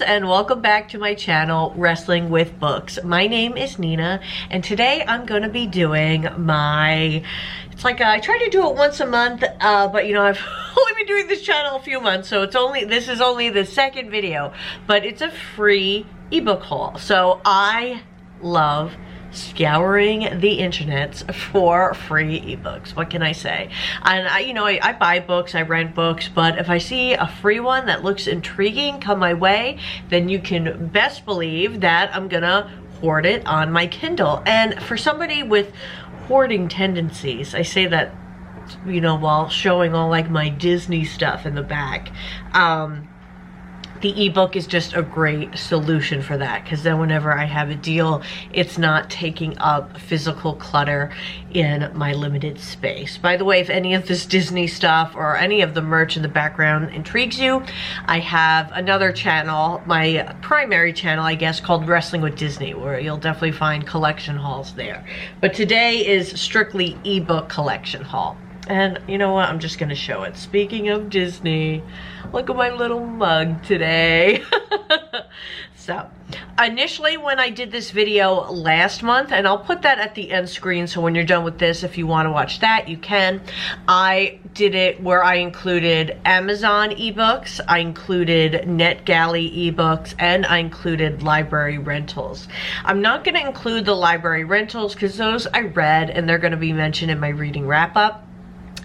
and welcome back to my channel, Wrestling with Books. My name is Nina, and today I'm going to be doing my, I try to do it once a month, but you know, I've only been doing this channel a few months, so this is only the second video, but it's a free ebook haul. So I love scouring the internets for free ebooks. What can I say? And I buy books, I rent books, but if I see a free one that looks intriguing come my way, then you can best believe that I'm gonna hoard it on my Kindle. And for somebody with hoarding tendencies, I say that, you know, while showing all like my Disney stuff in the back, the ebook is just a great solution for that, because then whenever I have a deal, it's not taking up physical clutter in my limited space. By the way, if any of this Disney stuff or any of the merch in the background intrigues you, I have another channel, my primary channel, I guess, called Wrestling with Disney, where you'll definitely find collection hauls there. But today is strictly ebook collection haul. And you know what? I'm just gonna show it. Speaking of Disney, look at my little mug today. So, initially when I did this video last month, and I'll put that at the end screen, so when you're done with this, if you want to watch that, you can. I did it where I included Amazon ebooks, I included NetGalley ebooks, and I included library rentals. I'm not going to include the library rentals because those I read, and they're going to be mentioned in my reading wrap-up.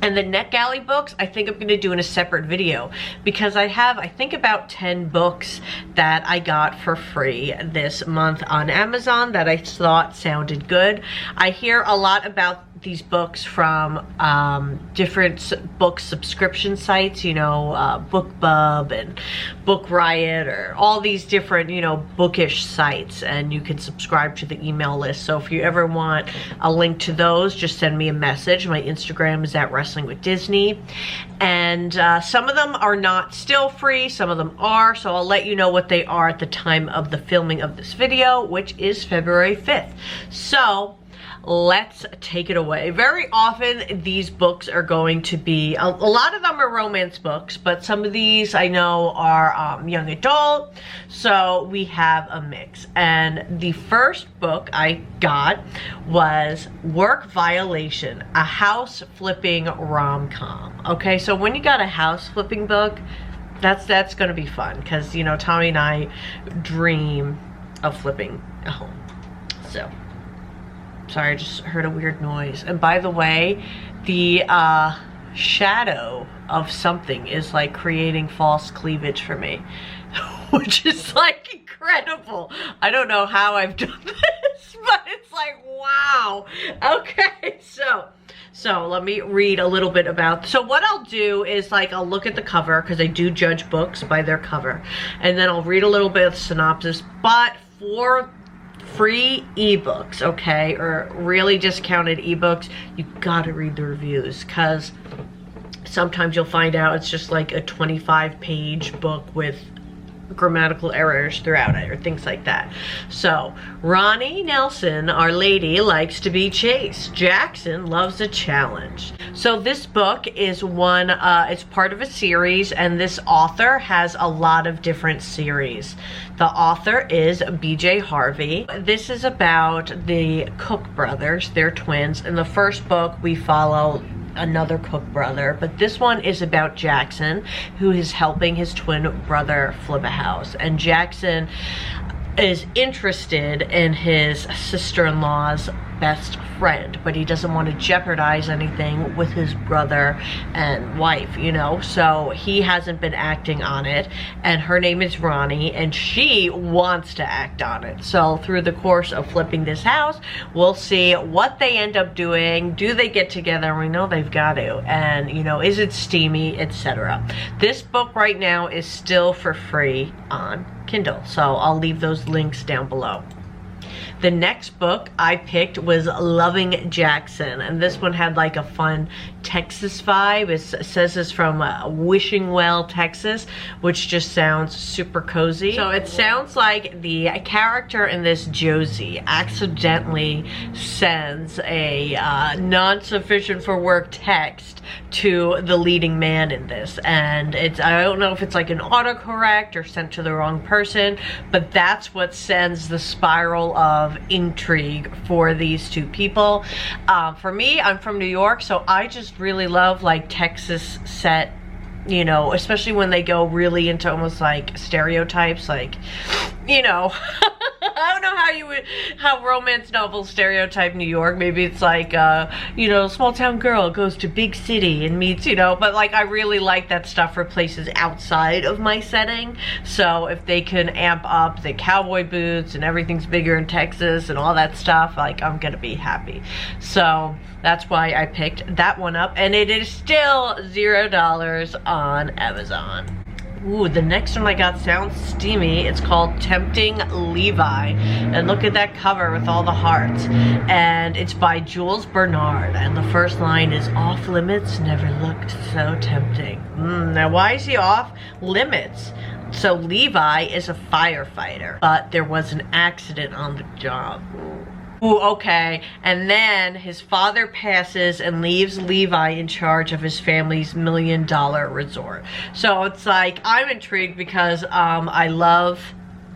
And the NetGalley books, I think I'm going to do in a separate video, because I have, I think, about 10 books that I got for free this month on Amazon that I thought sounded good. I hear a lot about these books from different book subscription sites, you know, BookBub and Book Riot, or all these different, you know, bookish sites, and you can subscribe to the email list. So if you ever want a link to those, just send me a message. My Instagram is at Wrestling with Disney, and some of them are not still free, some of them are, so I'll let you know what they are at the time of the filming of this video, which is February 5th. So let's take it away. Very often these books are going to be, a lot of them are romance books, but some of these I know are young adult, so we have a mix. And the first book I got was Work Violation, a house flipping rom-com. Okay, so when you got a house flipping book, that's gonna be fun, because you know, Tommy and I dream of flipping a home. So sorry, I just heard a weird noise. And by the way, the shadow of something is like creating false cleavage for me, which is like incredible. I don't know how I've done this, but it's like, wow. Okay, so let me read a little bit about, so what I'll do is, like, I'll look at the cover, because I do judge books by their cover, and then I'll read a little bit of the synopsis. But for free ebooks, okay, or really discounted ebooks, you gotta read the reviews, because sometimes you'll find out it's just like a 25-page book with grammatical errors throughout it, or things like that. So, Ronnie Nelson, our lady, likes to be chased. Jackson loves a challenge. So this book is one, it's part of a series, and this author has a lot of different series. The author is BJ Harvey. This is about the Cook brothers. They're twins. In the first book, we follow another Cook brother, but this one is about Jackson, who is helping his twin brother flip a house. And Jackson is interested in his sister-in-law's best friend, but he doesn't want to jeopardize anything with his brother and wife, you know, so he hasn't been acting on it. And her name is Ronnie, and she wants to act on it. So through the course of flipping this house, we'll see what they end up doing. Do they get together? We know they've got to. And you know, is it steamy, etc. This book right now is still for free on Kindle, so I'll leave those links down below. The next book I picked was Loving Jackson, and this one had like a fun Texas vibe. It says it's from Wishing Well, Texas, which just sounds super cozy. So it sounds like the character in this, Josie, accidentally sends a non-sufficient for work text to the leading man in this, and I don't know if it's like an autocorrect or sent to the wrong person, but that's what sends the spiral of intrigue for these two people. For me, I'm from New York, so I just really love like Texas set, you know, especially when they go really into almost like stereotypes, like, you know, I don't know how romance novels stereotype New York. Maybe it's like, you know, small town girl goes to big city and meets, you know, but like I really like that stuff for places outside of my setting. So if they can amp up the cowboy boots and everything's bigger in Texas and all that stuff, like I'm gonna be happy. So that's why I picked that one up, and it is still $0 on Amazon. Ooh, the next one I got sounds steamy. It's called Tempting Levi. And look at that cover with all the hearts. And it's by Jules Barnard. And the first line is, "Off limits never looked so tempting." Now why is he off limits? So Levi is a firefighter, but there was an accident on the job. Ooh, okay. And then his father passes and leaves Levi in charge of his family's $1 million resort. So it's like, I'm intrigued because I love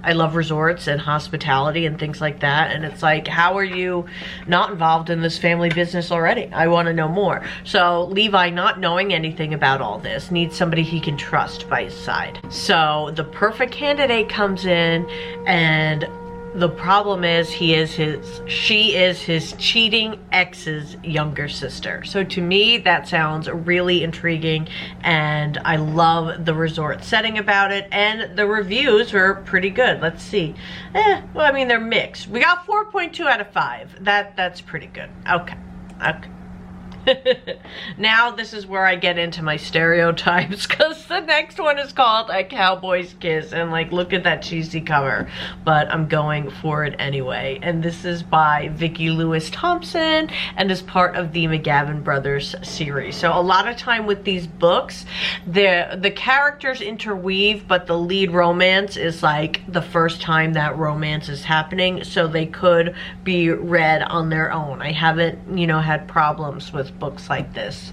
resorts and hospitality and things like that. And it's like, how are you not involved in this family business already? I want to know more. So Levi, not knowing anything about all this, needs somebody he can trust by his side. So the perfect candidate comes in, and the problem is she is his cheating ex's younger sister. So to me, that sounds really intriguing, and I love the resort setting about it, and the reviews were pretty good. Let's see. Well, I mean, they're mixed. We got 4.2 out of 5. That's pretty good. Okay. Now this is where I get into my stereotypes, because the next one is called A Cowboys Kiss, and like, look at that cheesy cover, but I'm going for it anyway. And this is by Vicki Thompson and is part of the McGavin Brothers series. So a lot of time with these books, the characters interweave, but the lead romance is like the first time that romance is happening, so they could be read on their own. I haven't, you know, had problems with books like this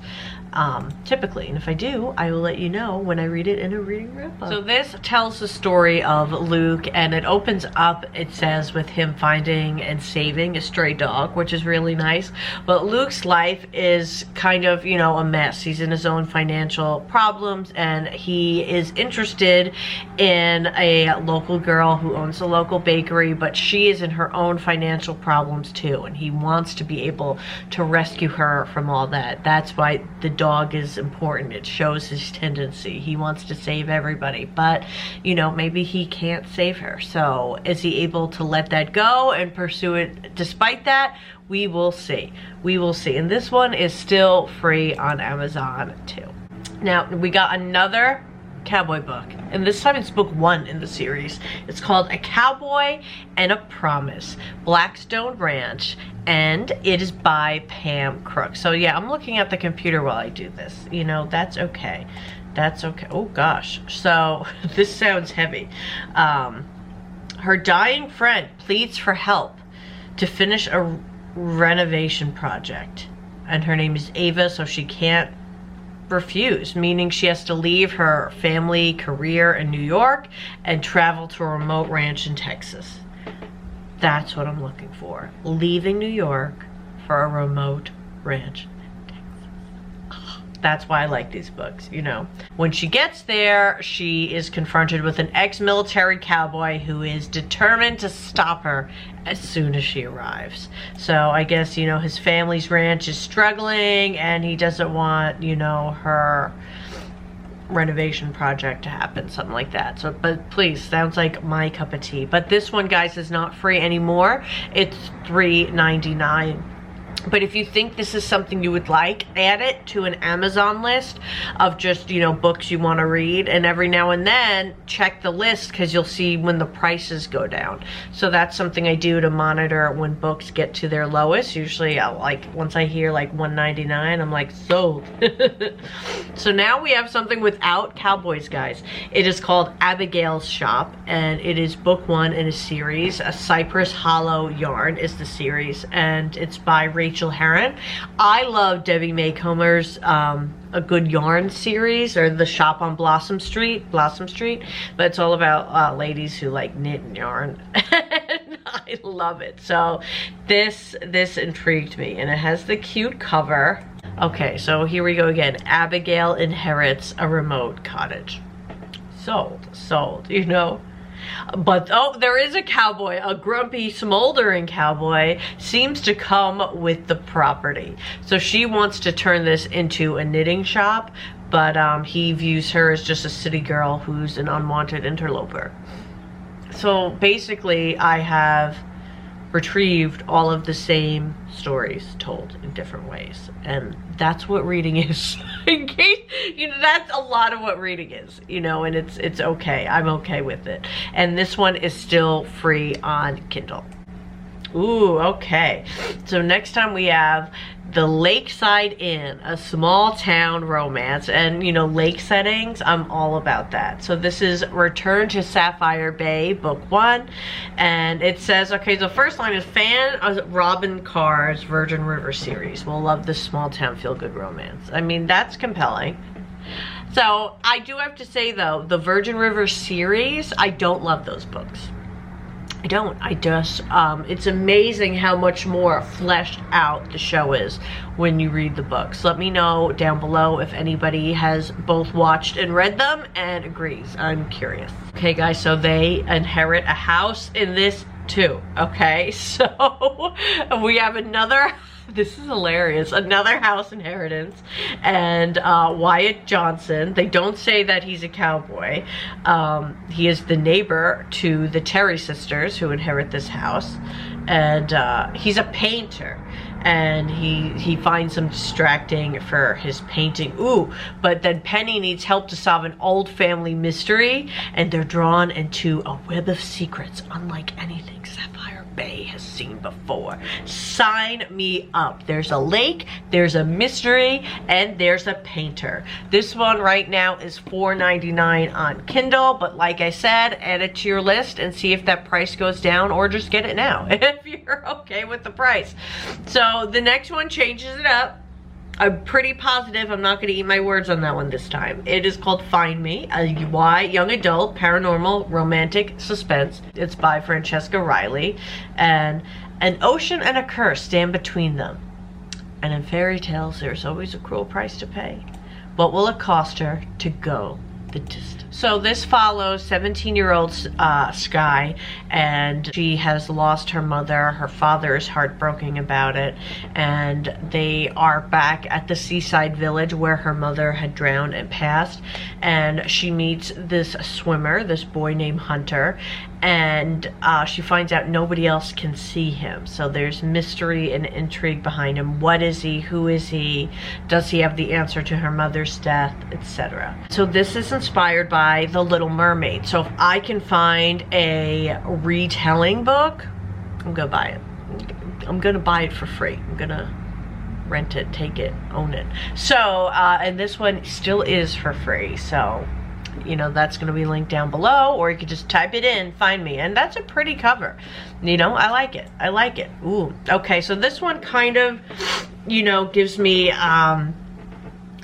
typically, and if I do, I will let you know when I read it in a reading wrap-up. So this tells the story of Luke, and it opens up, it says, with him finding and saving a stray dog, which is really nice. But Luke's life is kind of, you know, a mess. He's in his own financial problems, and he is interested in a local girl who owns a local bakery, but she is in her own financial problems too, and he wants to be able to rescue her from all that. That's why the dog is important. It shows his tendency. He wants to save everybody, but, you know, maybe he can't save her. So is he able to let that go and pursue it despite that? We will see. We will see. And this one is still free on Amazon too. Now we got another cowboy book, and this time it's book 1 in the series. It's called A Cowboy and a Promise, Blackstone Ranch, and it is by Pam Crooks. So yeah, I'm looking at the computer while I do this, you know, that's okay. That's okay. Oh gosh. So this sounds heavy. Her dying friend pleads for help to finish a renovation project, and her name is Ava, so she can't refuse, meaning she has to leave her family career in New York and travel to a remote ranch in Texas. That's what I'm looking for. Leaving New York for a remote ranch in Texas. That's why I like these books, you know. When she gets there, she is confronted with an ex-military cowboy who is determined to stop her as soon as she arrives. So I guess, you know, his family's ranch is struggling, and he doesn't want, you know, her renovation project to happen, something like that. So, but please, sounds like my cup of tea. But this one, guys, is not free anymore. It's $3.99 But if you think this is something you would like, add it to an Amazon list of just, you know, books you want to read. And every now and then, check the list because you'll see when the prices go down. So that's something I do to monitor when books get to their lowest. Usually, like, once I hear like $1.99, I'm like, sold. So now we have something without Cowboys, guys. It is called Abigails Shop, and it is book 1 in a series. A Cypress Hollow Yarn is the series, and it's by Herron. I love Debbie May Comer's A Good Yarn series, or The Shop on Blossom Street, but it's all about ladies who like knit and yarn. And I love it. So this intrigued me, and it has the cute cover. Okay, so here we go again. Abigail inherits a remote cottage. Sold, you know. But, oh, there is a cowboy, a grumpy, smoldering cowboy, seems to come with the property. So she wants to turn this into a knitting shop, but he views her as just a city girl who's an unwanted interloper. So basically, I have retrieved all of the same stories told in different ways, and that's what reading is. In case, you know, that's a lot of what reading is, you know, and it's okay. I'm okay with it. And this one is still free on Kindle. Ooh, okay. So next time we have The Lakeside Inn, a small town romance. And, you know, lake settings, I'm all about that. So this is Return to Sapphire Bay, book 1. And it says, okay, the first line is, fan of Robin Carr's Virgin River series will love this small town feel-good romance. I mean, that's compelling. So I do have to say, though, the Virgin River series, I don't love those books. I just, it's amazing how much more fleshed out the show is when you read the books. Let me know down below if anybody has both watched and read them and agrees. I'm curious. Okay, guys, so they inherit a house in this too, okay? So we have another, this is hilarious, another house inheritance, and Wyatt Johnson. They don't say that he's a cowboy. He is the neighbor to the Terry sisters who inherit this house, and he's a painter, and he finds them distracting for his painting. Ooh, but then Penny needs help to solve an old family mystery, and they're drawn into a web of secrets unlike anything Sapphire Bay has seen before. Sign me up. There's a lake, there's a mystery, and there's a painter. This one right now is $4.99 on Kindle, but like I said, add it to your list and see if that price goes down, or just get it now if you're okay with the price. So the next one changes it up. I'm pretty positive I'm not going to eat my words on that one this time. It is called Find Me, a young adult paranormal romantic suspense. It's by Francesca Riley, and an ocean and a curse stand between them. And in fairy tales, there's always a cruel price to pay. What will it cost her to go the distance? So this follows 17-year-old Sky, and she has lost her mother. Her father is heartbroken about it, and they are back at the seaside village where her mother had drowned and passed, and she meets this swimmer, this boy named Hunter, and she finds out nobody else can see him. So there's mystery and intrigue behind him. What is he? Who is he? Does he have the answer to her mother's death, etc.? So this is inspired by The Little Mermaid. So if I can find a retelling book, I'm gonna buy it. I'm gonna buy it for free. I'm gonna rent it, take it, own it. So and this one still is for free, so you know, that's going to be linked down below, or you could just type it in, Find Me, and that's a pretty cover. You know, I like it. I like it. Ooh, okay, so this one kind of, you know, gives me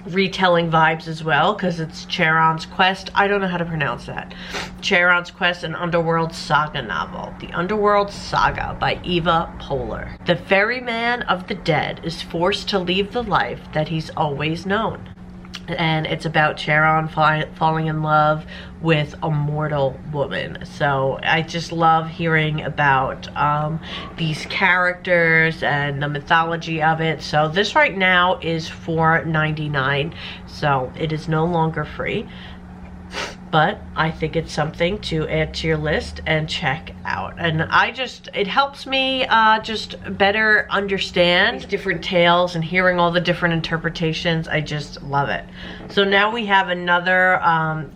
retelling vibes as well, because it's Charon's Quest. I don't know how to pronounce that. Charon's Quest, an Underworld Saga novel. The Underworld Saga by Eva Pohler. The ferryman of the dead is forced to leave the life that he's always known. And it's about Charon falling in love with a mortal woman. So I just love hearing about these characters and the mythology of it. So this right now is $4.99, so it is no longer free. but I think it's something to add to your list and check out. And it helps me just better understand these different tales and hearing all the different interpretations. I just love it. So now we have another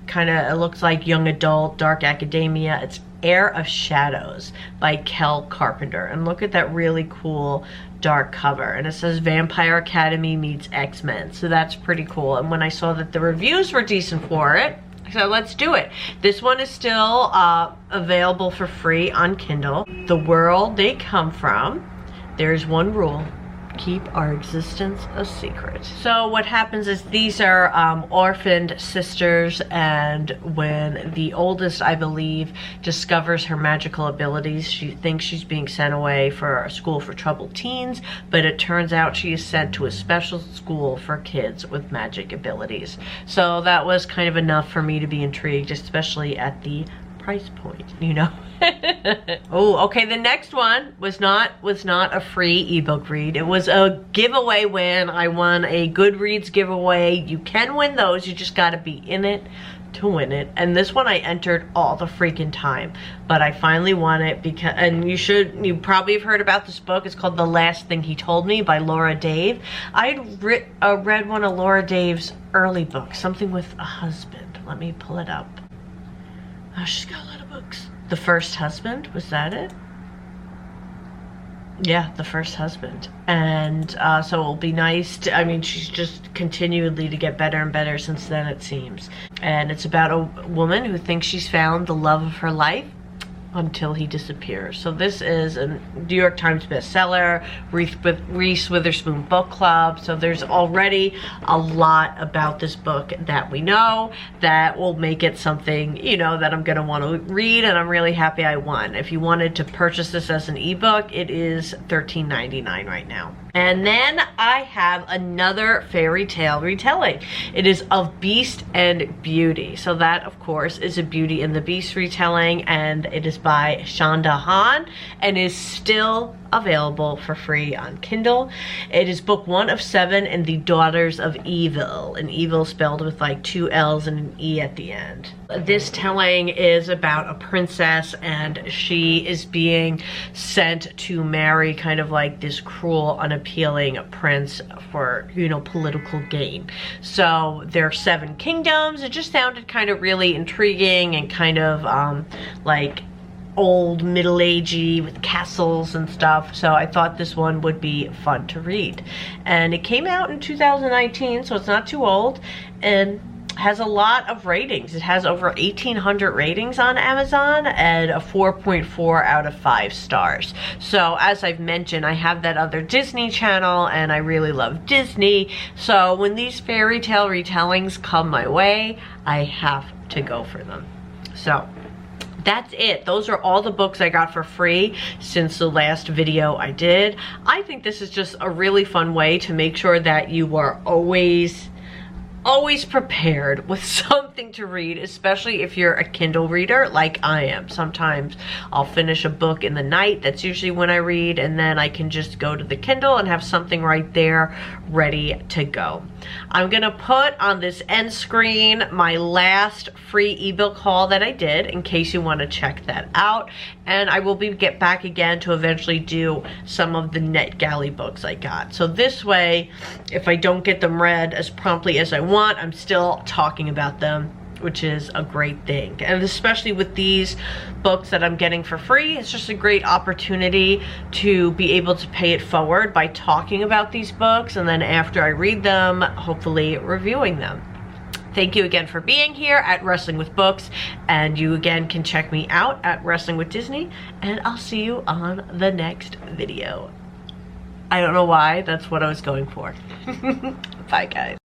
kind of, it looks like young adult, dark academia. It's Heir of Shadows by Carpenter. And look at that really cool dark cover. And it says Vampire Academy meets X-Men. So that's pretty cool. And when I saw that the reviews were decent for it, so let's do it. This one is still available for free on Kindle. The world they come from, there's one rule: keep our existence a secret. So what happens is these are orphaned sisters, and when the oldest, I believe, discovers her magical abilities, she thinks she's being sent away for a school for troubled teens, but it turns out she is sent to a special school for kids with magic abilities. So that was kind of enough for me to be intrigued, especially at the price point, you know. Oh, okay, the next one was not a free ebook read. It was a giveaway win. I won a Goodreads giveaway. You can win those, you just gotta be in it to win it. And this one I entered all the freaking time, but I finally won it because, and you probably have heard about this book. It's called The Last Thing He Told Me by Laura Dave. I'd read one of Laura Dave's early books, something with a husband. Let me pull it up. Oh, she's got a lot of books. The First Husband, was that it? Yeah, The First Husband. And so it'll be nice to, I mean, she's just continually to get better and better since then, it seems. And it's about a woman who thinks she's found the love of her life until he disappears. So this is a New York Times bestseller, Reese Witherspoon book club. So there's already a lot about this book that we know that will make it something, you know, that I'm gonna want to read, and I'm really happy I won. If you wanted to purchase this as an ebook, it is $13.99 right now. And then I have another fairy tale retelling. It is of Beast and Beauty. So that, of course, is a Beauty and the Beast retelling, and it is by Chanda Hahn and is still available for free on Kindle. It is book 1 of 7 in The Daughters of Evil, and evil spelled with like 2 L's and an E at the end. This telling is about a princess, and she is being sent to marry kind of like this cruel, unappealing prince for, you know, political gain. So there are 7 kingdoms. It just sounded kind of really intriguing and kind of like old middle-agey with castles and stuff. So I thought this one would be fun to read. And it came out in 2019, so it's not too old, and has a lot of ratings. It has over 1,800 ratings on Amazon and a 4.4 out of 5 stars. So as I've mentioned, I have that other Disney channel, and I really love Disney. So when these fairy tale retellings come my way, I have to go for them. So that's it. Those are all the books I got for free since the last video I did. I think this is just a really fun way to make sure that you are always prepared with something to read, especially if you're a Kindle reader like I am. Sometimes I'll finish a book in the night. That's usually when I read, and then I can just go to the Kindle and have something right there ready to go. I'm gonna put on this end screen my last free ebook haul that I did in case you want to check that out, and I will get back again to eventually do some of the NetGalley books I got. So this way, if I don't get them read as promptly as I want, I'm still talking about them, which is a great thing. And especially with these books that I'm getting for free, it's just a great opportunity to be able to pay it forward by talking about these books, and then after I read them, hopefully reviewing them. Thank you again for being here at Wrestling with Books, and you again can check me out at Wrestling with Disney, and I'll see you on the next video. I don't know why, that's what I was going for. Bye guys.